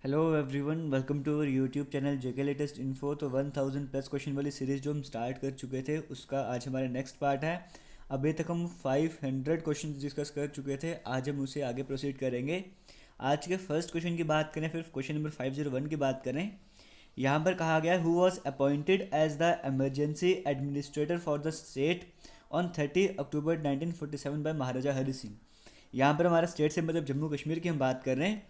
Hello everyone, welcome to our YouTube channel JK latest info. तो 1000 plus question वाली series जो हम start कर चुके थे उसका आज हमारा नेक्स्ट पार्ट है। अभी तक हम 500 क्वेश्चन डिस्कस कर चुके थे, आज हम उसे आगे प्रोसीड करेंगे। आज के फर्स्ट क्वेश्चन की बात करें, फिर क्वेश्चन नंबर 501 की बात करें। यहाँ पर कहा गया who was appointed as the emergency administrator for the state on 30 October 1947 by Maharaja Hari Singh. यहाँ पर हमारा स्टेट से मतलब जम्मू कश्मीर की हम बात कर रहे हैं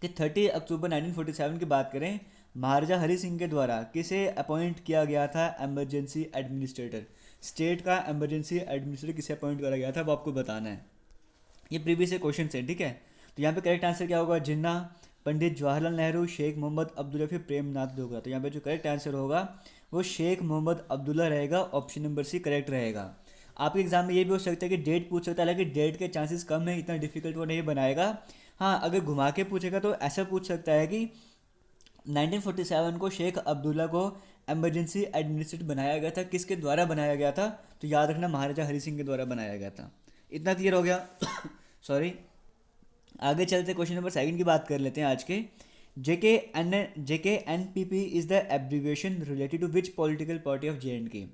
कि 30 अक्टूबर 1947 की बात करें, महाराजा हरि सिंह के द्वारा किसे अपॉइंट किया गया था एमरजेंसी एडमिनिस्ट्रेटर। स्टेट का एमरजेंसी एडमिनिस्ट्रेटर किसे अपॉइंट करा गया था वो आपको बताना है। ये प्रीवियस क्वेश्चन है, ठीक है। तो यहाँ पे करेक्ट आंसर क्या होगा? जिन्ना, पंडित जवाहरलाल नेहरू, शेख मोहम्मद अब्दुल्ला, फिर प्रेमनाथ डोगरा। तो यहाँ पे जो करेक्ट आंसर होगा वो शेख मोहम्मद अब्दुल्ला रहेगा। ऑप्शन नंबर सी करेक्ट रहेगा। आपके एग्जाम में ये भी हो सकता है कि डेट पूछ सकता है, हालांकि डेट के चांसेस कम है, इतना डिफिकल्ट वो नहीं बनाएगा। हाँ, अगर घुमा के पूछेगा तो ऐसा पूछ सकता है कि 1947 को शेख अब्दुल्ला को एमरजेंसी एडमिनिस्ट्रेटर बनाया गया था, किसके द्वारा बनाया गया था? तो याद रखना, महाराजा हरि सिंह के द्वारा बनाया गया था। इतना क्लियर हो गया? सॉरी। आगे चलते क्वेश्चन नंबर सेकंड की बात कर लेते हैं आज के। JK N P P is the abbreviation related to which political party of J and K.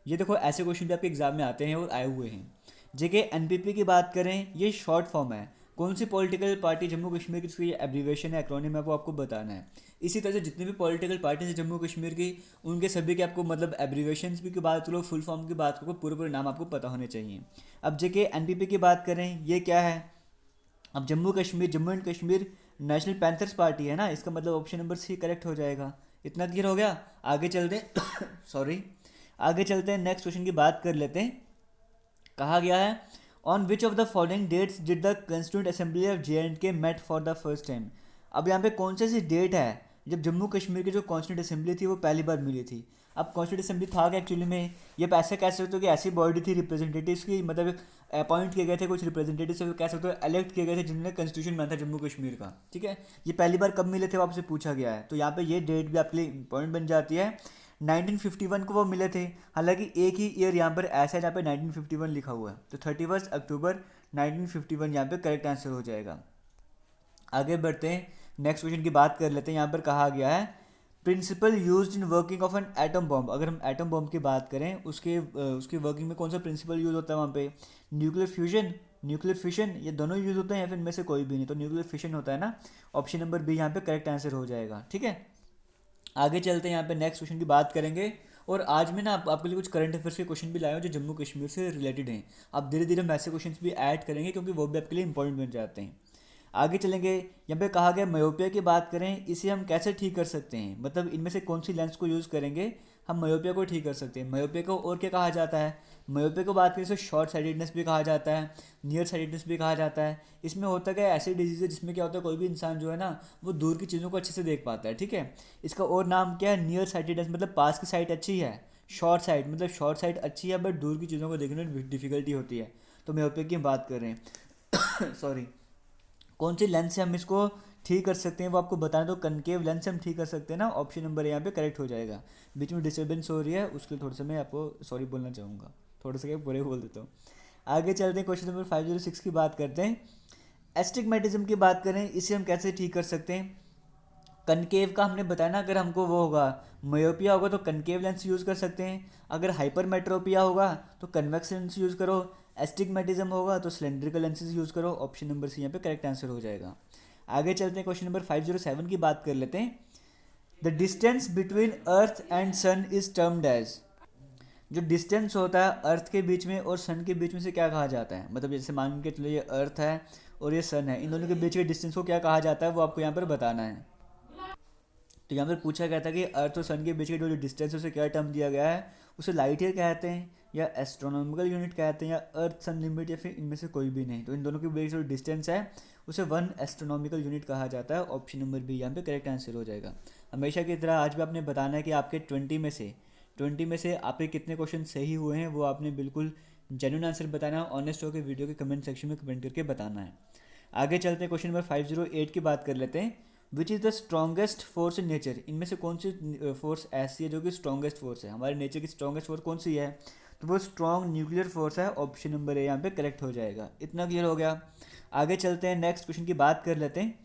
ये देखो, ऐसे क्वेश्चन भी आपके एग्जाम में आते हैं और आए हुए हैं। जेके एन पी पी की बात करें, ये शॉर्ट फॉर्म है। कौन सी पॉलिटिकल पार्टी जम्मू कश्मीर की, इसकी एब्रीविएशन है, एक्रोनिम है, वो आपको बताना है। इसी तरह से जितनी भी पॉलिटिकल पार्टीज है जम्मू कश्मीर की, उनके सभी के आपको मतलब एब्रीविएशन भी की बात करो, फुल फॉर्म की बात करो, पूरे पूरे नाम आपको पता होने चाहिए। अब जेके एन पी पी की बात करें, ये क्या है? अब Jammu and Kashmir national panthers party है ना, इसका मतलब ऑप्शन नंबर सी करेक्ट हो जाएगा। इतना क्लियर हो गया? आगे चलते सॉरी। आगे चलते हैं, नेक्स्ट क्वेश्चन की बात कर लेते हैं। कहा गया है on which of the following dates did the constituent assembly of J and K met for the first time. अब यहाँ पे कौन सी ऐसी डेट है जब जम्मू कश्मीर की जो कॉन्स्टिट्यूंट असेंबली थी वो पहली बार मिली थी? अब कॉन्स्टिट्यूंट असेंबली था क्या एक्चुअली में? ये ऐसे कह सकते हो कि ऐसी बॉडी थी रिप्रेजेंटेटिव्स की, मतलब अपॉइंट किए गए थे कुछ रिप्रेजेंटेटिव, कह सकते हो इलेक्ट किए गए थे जिन्होंने कॉन्स्टिट्यूशन बना था जम्मू कश्मीर का, ठीक है। ये पहली बार कब मिले थे वो आपसे पूछा गया है, तो यहाँ पे ये डेट भी आपके लिए इंपॉर्टेंट बन जाती है। 1951 को वो मिले थे। हालांकि एक ही ईयर यहाँ पर ऐसा है जहाँ पे 1951 लिखा हुआ है, तो 31 अक्टूबर 1951 यहाँ पे करेक्ट आंसर हो जाएगा। आगे बढ़ते हैं, नेक्स्ट क्वेश्चन की बात कर लेते हैं। यहाँ पर कहा गया है principle used in working of an atom bomb. अगर हम एटम बॉम्ब की बात करें, उसकी वर्किंग में कौन सा प्रिंसिपल यूज होता है वहाँ पे? न्यूक्लियर फ्यूजन, न्यूक्लियर फिशन, ये दोनों यूज होते हैं या फिर इनमें से कोई भी नहीं? तो न्यूक्लियर फिशन होता है ना। ऑप्शन नंबर बी यहाँ पे करेक्ट आंसर हो जाएगा, ठीक है। आगे चलते हैं, यहाँ पे नेक्स्ट क्वेश्चन की बात करेंगे। और आज मैं ना आपके लिए कुछ करंट अफेयर्स के क्वेश्चन भी लाया हूँ जो जम्मू कश्मीर से रिलेटेड हैं। अब धीरे धीरे हम ऐसे क्वेश्चन भी ऐड करेंगे क्योंकि वो भी आपके लिए इंपॉर्टेंट बन जाते हैं। आगे चलेंगे, यहाँ पे कहा गया मायोपिया की बात करें, इसे हम कैसे ठीक कर सकते हैं, मतलब इनमें से कौन सी लेंस को यूज़ करेंगे हम मायोपिया को ठीक कर सकते हैं। मायोपिया को और क्या कहा जाता है? मायोपिया को बात करें तो शॉर्ट साइटेडनेस भी कहा जाता है, नियर साइटेडनेस भी कहा जाता है। इसमें होता क्या है, ऐसी डिजीज़ है जिसमें क्या होता है, कोई भी इंसान जो है ना वो दूर की चीज़ों को अच्छे से देख पाता है, ठीक है। इसका और नाम क्या है? नियर साइटेडनेस, मतलब पास की साइट अच्छी है। शॉर्ट साइट मतलब शॉर्ट साइट अच्छी है बट दूर की चीज़ों को देखने में डिफिकल्टी होती है। तो मायोपिया की हम बात कर रहे हैं सॉरी। कौन सी लेंस से हम इसको ठीक कर सकते हैं वो आपको बताना, तो कनकेव लेंस से हम ठीक कर सकते हैं ना। ऑप्शन नंबर यहाँ पे करेक्ट हो जाएगा। बीच में डिस्टर्बेंस हो रही है, उसके लिए थोड़ा सा मैं आपको सॉरी बोलना चाहूँगा, थोड़ा सा क्या पूरे बोल देता हूँ। आगे चलते हैं, क्वेश्चन नंबर 506 की बात करते हैं। एस्टिग्मेटिज्म की बात करें, इसे हम कैसे ठीक कर सकते हैं? कनकेव का हमने बताया ना, अगर हमको वो होगा मायोपिया होगा तो कनकेव लेंस यूज़ कर सकते हैं। अगर हाइपरमेट्रोपिया होगा तो कन्वेक्स लेंस यूज़ करो। एस्टिग्मेटिज्म होगा तो सिलेंड्रिकल लेंसेज यूज़ करो। ऑप्शन नंबर सी यहाँ पे करेक्ट आंसर हो जाएगा। आगे चलते हैं, क्वेश्चन नंबर 507 की बात कर लेते हैं। The distance between earth and sun is termed as. जो डिस्टेंस होता है अर्थ के बीच में और सन के बीच में से क्या कहा जाता है? मतलब जैसे मान के चलो ये अर्थ है और ये सन है, इन दोनों के बीच के डिस्टेंस को क्या कहा जाता है वो आपको यहाँ पर बताना है। तो यहाँ पर पूछा गया था कि अर्थ और सन के बीच के जो डिस्टेंस है उसे क्या टर्म दिया गया है? उसे लाइट ईयर कहते हैं या एस्ट्रोनॉमिकल यूनिट कहते हैं या अर्थ सन लिमिट या फिर इनमें से कोई भी नहीं। तो इन दोनों के बीच जो डिस्टेंस है उसे 1 एस्ट्रोनॉमिकल यूनिट कहा जाता है। ऑप्शन नंबर बी यहाँ पे करेक्ट आंसर हो जाएगा। हमेशा की तरह आज भी आपने बताना है कि आपके 20 में से आपके कितने क्वेश्चन सही हुए हैं, वो आपने बिल्कुल जेन्युइन आंसर बताना है। ऑनेस्ट होकर वीडियो के कमेंट सेक्शन में कमेंट करके बताना है। आगे चलते हैं, क्वेश्चन नंबर 508 की बात कर लेते हैं। Which is the strongest force in nature. इनमें से कौन सी फोर्स ऐसी है जो कि स्ट्रॉन्गेस्ट फोर्स है? हमारे नेचर की स्ट्रॉन्गेस्ट फोर्स कौन सी है? तो वो स्ट्रॉन्ग न्यूक्लियर फोर्स है। ऑप्शन नंबर ए यहाँ पे करेक्ट हो जाएगा। इतना क्लियर हो गया? आगे चलते हैं, नेक्स्ट क्वेश्चन की बात कर लेते हैं।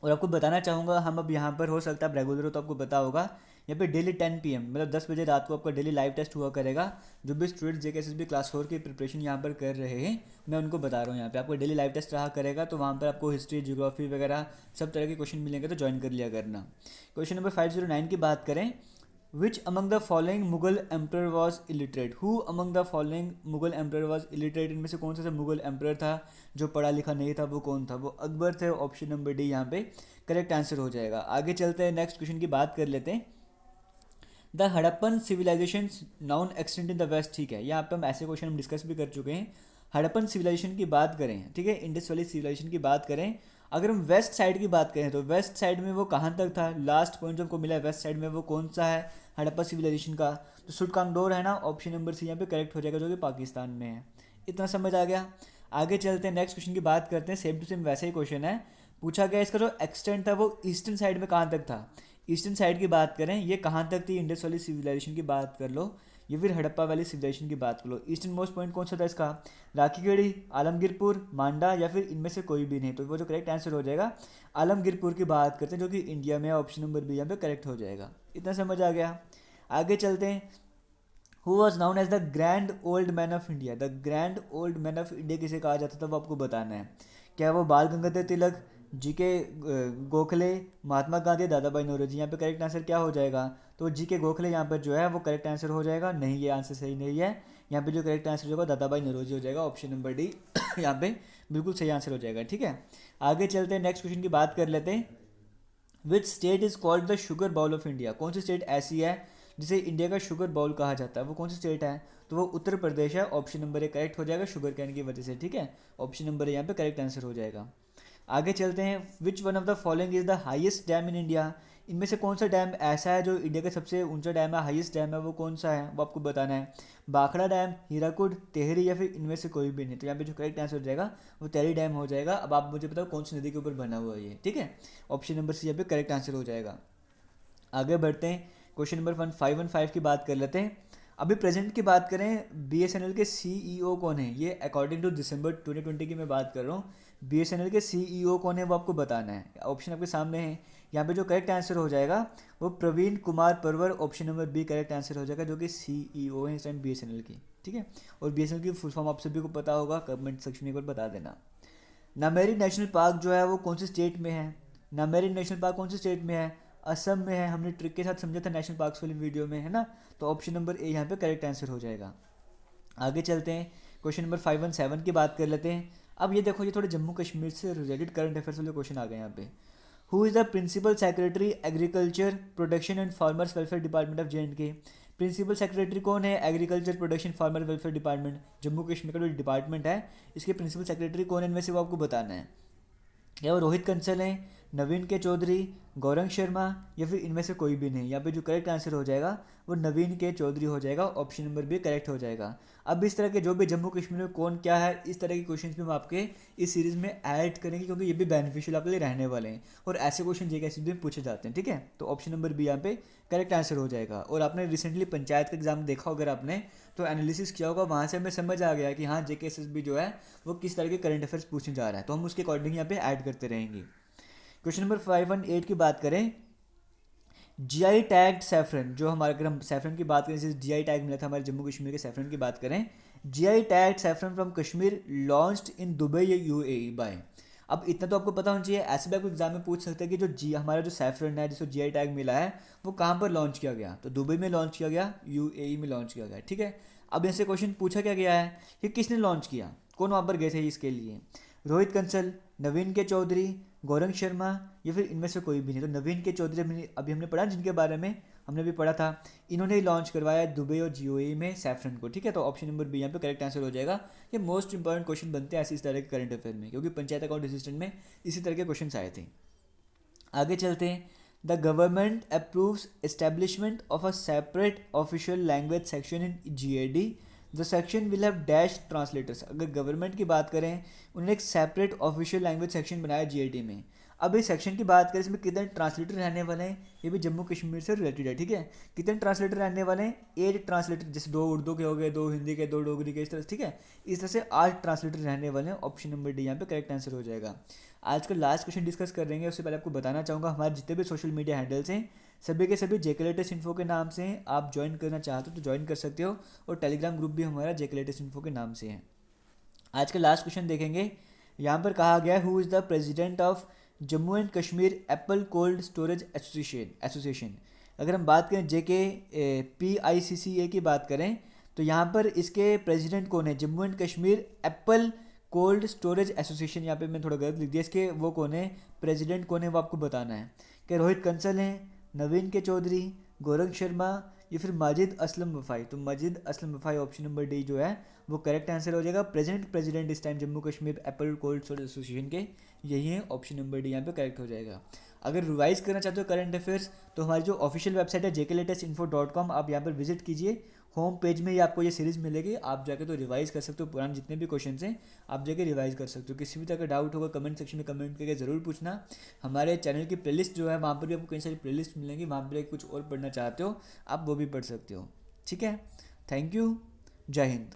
और आपको बताना चाहूँगा, हम अब यहाँ पर, हो सकता है आप रेगुलर हो तो आपको पता होगा, यहाँ पे डेली 10 PM मतलब 10 बजे रात को आपका डेली लाइव टेस्ट हुआ करेगा। जो भी स्टूडेंट JKSSB क्लास 4 की प्रिपरेशन यहाँ पर कर रहे हैं, मैं उनको बता रहा हूँ, यहाँ पे आपको डेली लाइव टेस्ट रहा करेगा। तो वहाँ पर आपको हिस्ट्री, ज्योग्राफी वगैरह सब तरह के क्वेश्चन मिलेंगे, तो ज्वाइन कर लिया करना। क्वेश्चन नंबर 509 की बात करें, which among the following Mughal emperor was illiterate, who among the following Mughal emperor was illiterate, इनमें से कौन सा मुगल एम्पर था जो पढ़ा लिखा नहीं था, वो कौन था? वो अकबर थे। ऑप्शन नंबर डी यहाँ पे करेक्ट आंसर हो जाएगा। आगे चलते हैं, नेक्स्ट क्वेश्चन की बात कर लेते हैं। The Harappan civilisation known extent in the west, ठीक है, यहाँ पे हम ऐसे क्वेश्चन हम डिस्कस भी कर चुके हैं। हड़प्पन सिविलाइजेशन की बात करें, ठीक है, इंडस वैली सिविलाइजेशन की बात करें, अगर हम वेस्ट साइड की बात करें तो वेस्ट साइड में वो कहाँ तक था? लास्ट पॉइंट जो हमको मिला है वेस्ट साइड में, वो कौन सा है हड़प्पा सिविलाइजेशन का? तो सुरकांगडोर है ना, ऑप्शन नंबर सी यहाँ पे करेक्ट हो जाएगा, जो कि पाकिस्तान में है। इतना समझ आ गया। आगे चलते हैं, नेक्स्ट क्वेश्चन की बात करते हैं। सेम टू सेम वैसे ही क्वेश्चन है, पूछा गया इसका जो एक्सटेंट था वो ईस्टर्न साइड में कहाँ तक था? ईस्टर्न साइड की बात करें, ये कहाँ तक थी? इंडस वाली सिविलाइजेशन की बात कर लो, या फिर हड़प्पा वाली सिविलाइजेशन की बात कर लो। ईस्टर्न मोस्ट पॉइंट कौन सा था इसका? राखीगढ़ी, आलमगीरपुर, मांडा, या फिर इनमें से कोई भी नहीं। तो वो जो करेक्ट आंसर हो जाएगा, आलमगीरपुर की बात करते हैं, जो कि इंडिया में है। ऑप्शन नंबर बी यहाँ पे करेक्ट हो जाएगा। इतना समझ आ गया। आगे चलते हैं। Who was known as the grand old man of India, the grand old man of India किसे कहा जाता था, वो आपको बताना है। क्या वो बाल गंगाधर तिलक, जीके गोखले, महात्मा गांधी, दादा भाई नौरोजी? यहाँ पे करेक्ट आंसर क्या हो जाएगा? तो जीके गोखले यहाँ पर जो है वो करेक्ट आंसर हो जाएगा। नहीं, ये आंसर सही नहीं है। यहाँ पे जो करेक्ट आंसर होगा दादा भाई नौरोजी हो जाएगा। ऑप्शन नंबर डी यहाँ पे बिल्कुल सही आंसर हो जाएगा। ठीक है, आगे चलते हैं, नेक्स्ट क्वेश्चन की बात कर लेते हैं। Which state is called the sugar bowl of India, कौन सी स्टेट ऐसी है जिसे इंडिया का शुगर बाउल कहा जाता है? वो कौन सी स्टेट है? तो वो उत्तर प्रदेश है। ऑप्शन नंबर ए करेक्ट हो जाएगा, शुगर कैन की वजह से। ठीक है, ऑप्शन नंबर ए यहाँ पे करेक्ट आंसर हो जाएगा। आगे चलते हैं। Which one of the following is the highest dam in India, इनमें से कौन सा डैम ऐसा है जो इंडिया का सबसे ऊंचा डैम है, हाईएस्ट डैम है, वो कौन सा है? वो आपको बताना है। भाखड़ा डैम, हीराकुड, टेहरी, या फिर इनमें से कोई भी नहीं। तो यहाँ पे जो करेक्ट आंसर हो जाएगा वो टेहरी डैम हो जाएगा। अब आप मुझे बताओ कौन सी नदी के ऊपर बना हुआ है ये। ठीक है, ऑप्शन नंबर सी यहाँ पे करेक्ट आंसर हो जाएगा। आगे बढ़ते हैं, क्वेश्चन नंबर 1515 की बात कर लेते हैं। अभी प्रेजेंट की बात करें, BSNL के CEO कौन है? ये अकॉर्डिंग टू दिसंबर 2020 की मैं बात कर रहा हूँ। BSNL के CEO कौन है वो आपको बताना है। ऑप्शन आपके सामने है। यहाँ पे जो करेक्ट आंसर हो जाएगा वो Praveen Kumar Parwar, option number B correct answer हो जाएगा, जो कि CEO है इस टाइम BSNL की। ठीक है, और BSNL की फुल फॉर्म आप सभी को पता होगा, कमेंट सेक्शन में एक बार बता देना। नामेरी नेशनल पार्क जो है वो कौन सी स्टेट में है? नामेरी नेशनल पार्क कौन सी स्टेट में है? असम में है। हमने ट्रिक के साथ समझा था नेशनल पार्क्स वाली वीडियो में, है ना। तो ऑप्शन नंबर ए यहाँ पे करेक्ट आंसर हो जाएगा। आगे चलते हैं, क्वेश्चन नंबर 517 की बात कर लेते हैं। अब ये देखो, ये थोड़े जम्मू कश्मीर से रिलेटेड करंट अफेयर्स वाले क्वेश्चन आ गए यहाँ पे। Who is the principal secretary agriculture production and farmers welfare department of JNK? Principal secretary कौन है? Agriculture production farmer welfare department, Jammu Kashmir का जो डिपार्टमेंट है, इसके प्रिंसिपल सेक्रेटरी कौन है? इनमें से वो आपको बताना है। क्या वो रोहित कंसल हैं, नवीन के चौधरी, गौरंग शर्मा, या फिर इनमें से कोई भी नहीं? यहाँ पे जो करेक्ट आंसर हो जाएगा वो नवीन के चौधरी हो जाएगा। ऑप्शन नंबर बी करेक्ट हो जाएगा। अब इस तरह के जो भी जम्मू कश्मीर में कौन क्या है, इस तरह के क्वेश्चंस भी हम आपके इस सीरीज़ में ऐड करेंगे, क्योंकि ये भी बेनिफिशियल आपके लिए रहने वाले हैं और ऐसे क्वेश्चन JKSSB में पूछे जाते हैं। ठीक है, तो ऑप्शन नंबर बी यहाँ पे करेक्ट आंसर हो जाएगा। और आपने रिसेंटली पंचायत का एग्जाम देखा अगर आपने, तो एनालिसिस किया होगा, वहाँ से हमें समझ आ गया कि हाँ JKSSB जो है वो किस तरह के करंट अफेयर्स पूछने जा रहा है, तो हम उसके अकॉर्डिंग यहाँ पे ऐड करते रहेंगे। क्वेश्चन नंबर 518 की बात करें। GI टैग्ड सैफरन, जो हमारे, अगर हम सैफरन की बात करें, जैसे GI टैग मिला था हमारे जम्मू कश्मीर के सैफरन की बात करें, GI tagged saffron from Kashmir launched in Dubai या UAE बाय। अब इतना तो आपको पता होना चाहिए, ऐसे भी आपको एग्जाम में पूछ सकते हैं कि जो हमारा जो सैफरन है जिसको GI टैग मिला है वो कहाँ पर लॉन्च किया गया? तो दुबई में लॉन्च किया गया, UAE में लॉन्च किया गया। ठीक है, अब ऐसे क्वेश्चन पूछा क्या गया है कि किसने लॉन्च किया, कौन वहाँ पर गए थे इसके लिए? रोहित कंसल, नवीन के चौधरी, गौरंग शर्मा, या फिर इनमें से कोई भी नहीं? तो नवीन के चौधरी अभी हमने पढ़ा, जिनके बारे में हमने भी पढ़ा था, इन्होंने ही लॉन्च करवाया दुबई और UAE में सैफरन को। ठीक है, तो ऑप्शन नंबर बी यहाँ पे करेक्ट आंसर हो जाएगा। ये मोस्ट इंपॉर्टेंट क्वेश्चन बनते हैं ऐसे इस तरह के करंट अफेयर में, क्योंकि पंचायत अकाउंट असिस्टेंट में इसी तरह के क्वेश्चन आए थे। आगे चलते हैं। The government approves establishment of a separate official language section in GAD, the section will have dash translators. अगर गवर्नमेंट की बात करें, उन्होंने एक सेपरेट ऑफिशियल लैंग्वेज सेक्शन बनाया GAD में। अब इस सेक्शन की बात करें, इसमें कितने ट्रांसलेटर रहने वाले हैं, ये भी जम्मू कश्मीर से रिलेटेड है, ठीक है। कितने ट्रांसलेटर रहने वाले हैं, 8 ट्रांसलेटर, जैसे 2 उर्दू के हो गए, 2 हिंदी के, 2 डोगरी के, इस तरह, ठीक है। इस तरह से 8 ट्रांसलेटर रहने वाले हैं। ऑप्शन नंबर डी यहाँ पे करेक्ट आंसर हो जाएगा। आज का लास्ट क्वेश्चन डिस्कस कर देंगे, उससे पहले आपको बताना चाहूँगा हमारे जितने भी सोशल मीडिया हैंडल्स हैं सभी के सभी जेके लेटेस्ट इन्फो के नाम से हैं। आप ज्वाइन करना चाहते हो तो ज्वाइन कर सकते हो, और टेलीग्राम ग्रुप भी हमारा जेके लेटेस्ट इन्फो के नाम से है। आज का लास्ट क्वेश्चन देखेंगे। यहाँ पर कहा गया, who is the president of Jammu and Kashmir apple cold storage association. अगर हम बात करें जेके PICCA की बात करें, तो यहाँ पर इसके प्रेसिडेंट कौन है, Jammu and Kashmir apple cold storage association. यहाँ पे मैं थोड़ा गलत लिख दिया, इसके वो कौन है, प्रेसिडेंट कौन है, वो आपको बताना है। क्या रोहित कंसल हैं, नवीन के चौधरी, गौरव शर्मा, या फिर माजिद असलम वफाई। तो Majid Aslam Wafai, option number D जो है वो करेक्ट आंसर हो जाएगा। प्रेसिडेंट इस time Jammu Kashmir apple cold storage association के यही है, ऑप्शन नंबर डी यहाँ पे करेक्ट हो जाएगा। अगर रिवाइज करना चाहते हो करंट अफेयर्स, तो हमारी जो ऑफिशियल वेबसाइट है jklatestinfo.com, आप यहाँ पर विजिट कीजिए। होम पेज में ही आपको ये सीरीज़ मिलेगी, आप जाके तो रिवाइज कर सकते हो, पुराने जितने भी क्वेश्चन हैं आप जाके रिवाइज कर सकते हो। किसी भी तरह का डाउट होगा कमेंट सेक्शन में कमेंट करके ज़रूर पूछना। हमारे चैनल की प्लेलिस्ट जो है वहाँ पर भी आपको कई सारी प्लेलिस्ट मिलेंगी, वहाँ पर कुछ और पढ़ना चाहते हो आप वो भी पढ़ सकते हो, ठीक है। थैंक यू, जय हिंद।